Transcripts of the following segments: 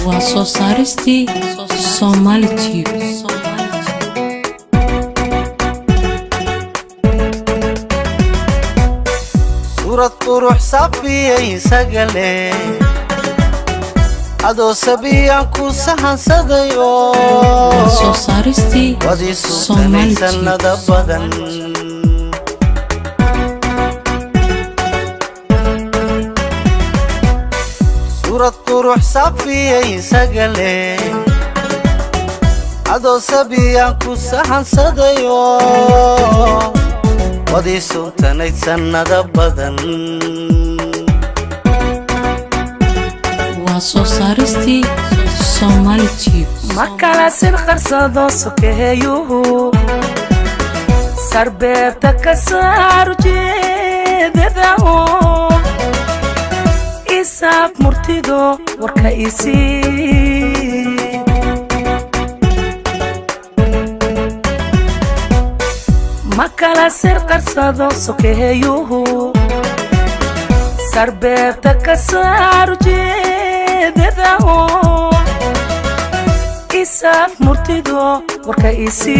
واسو سارستي Somali Tube. صورة روح صافية سجلة أدو سبيان كوسان صديو واسو سارستي ودي Somali سنة Tube. بدن صورة روح صافية سجلة أدو سبيان كوسان صديو ودي سنة بدن واسو سارستي Somali Tube. Makala sin qarsado sokeeyo sarbeebta ka saar jeedadaho isaab murtido warka isi Makala sin qarsado sokeeyo sarbeebta ka saar jeedadaho isaaf murtido warka isi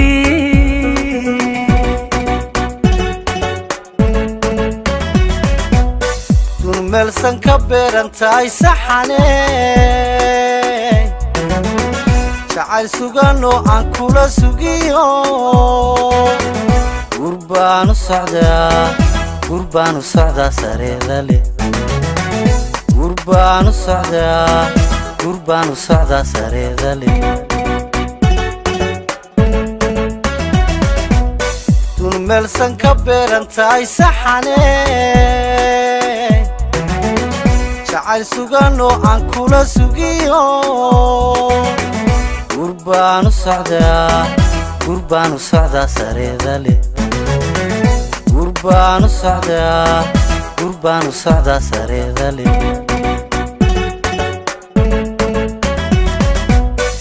dun melsan ka beerantahay saxane jacayl sugano aan kula sugiyo gurbaanu socdaa sareeda leh gurbaanu socdaa sareeda leh dun melsan ka beerantahay saxane jacayl sugano aan kula sugiyo gurbaanu socdaa sareeda leh gurbaanu socdaa sareeda leh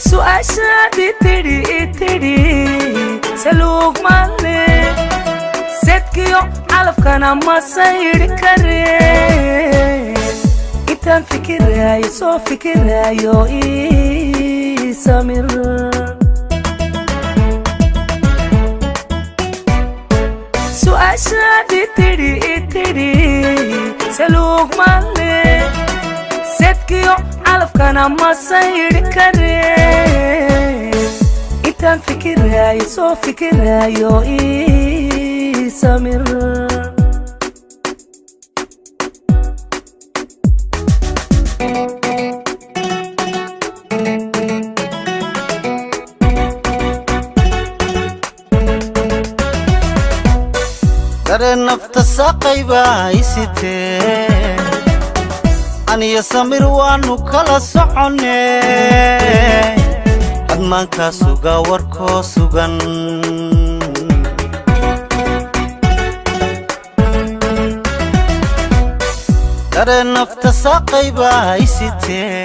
su'aashaadii tidhi saluug maale sedkiyo calafkana ma sayri kareen intaan fikiraayo soo fikiraayo ii samir su'aashaadii tidhi saluug maale sedkiyo calafkana ma sayri kareen intaan fikiraayo soo fikiraayo ii samir dareen nafta saaqayba haysitee aniyo samir waanu kala soconne admaankaa sugaa warkoo sugan dareen nafta saaqayba haysitee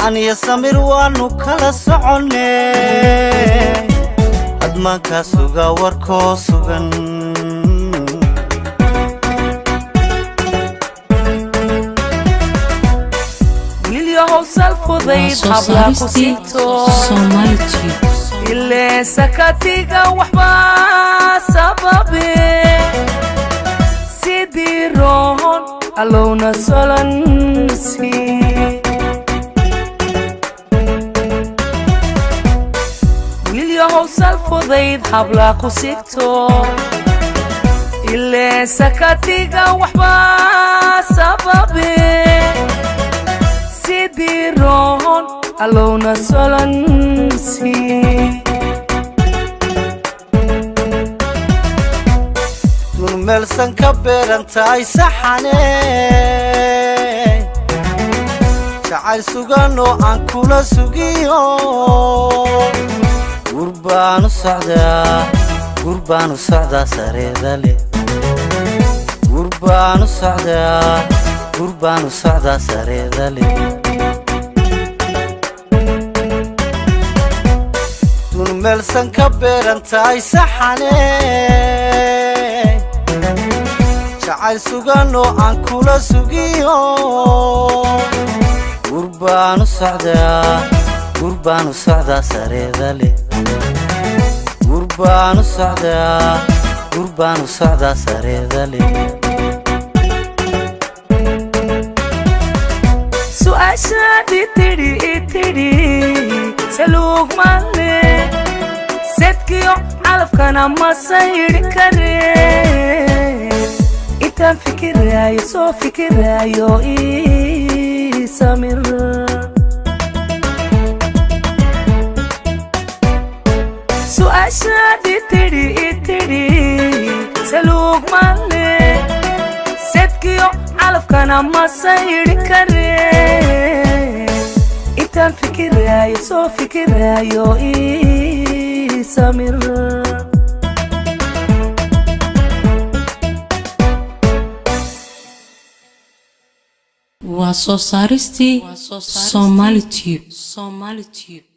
aniyo samir waanu kala soconne admaankaa sugaa warkoo sugan howsal fudayd habla ku sito Somali Tube. ile sakatiga waxba sababe sidii roon alowna solansi wilyo howsal fudayd habla ku sito ile sakatiga waxba sababe sidii roon alowna solansi dun melsan ka beerantahay saxane jacayl sugano aan kula sugiyo gurbaanu socdaa sareeda leh gurbaanu socdaa sareeda leh dun melsan ka beerantahay saxane jacayl sugano aan kula sugiyo gurbaanu socdaa sareeda leh gurbaanu socdaa sareeda leh su'aashaadi tidhi saluug male sedkiyo calafkana ma sayri kareen intaan fikiraayo soo fikiraayo ii samir su'aashaadi tidhi saluug male sedkiyo calafkana ma sayri kareen intaan fikiraayo soo fikiraayo ii samir waa soo saaristii Somali Tube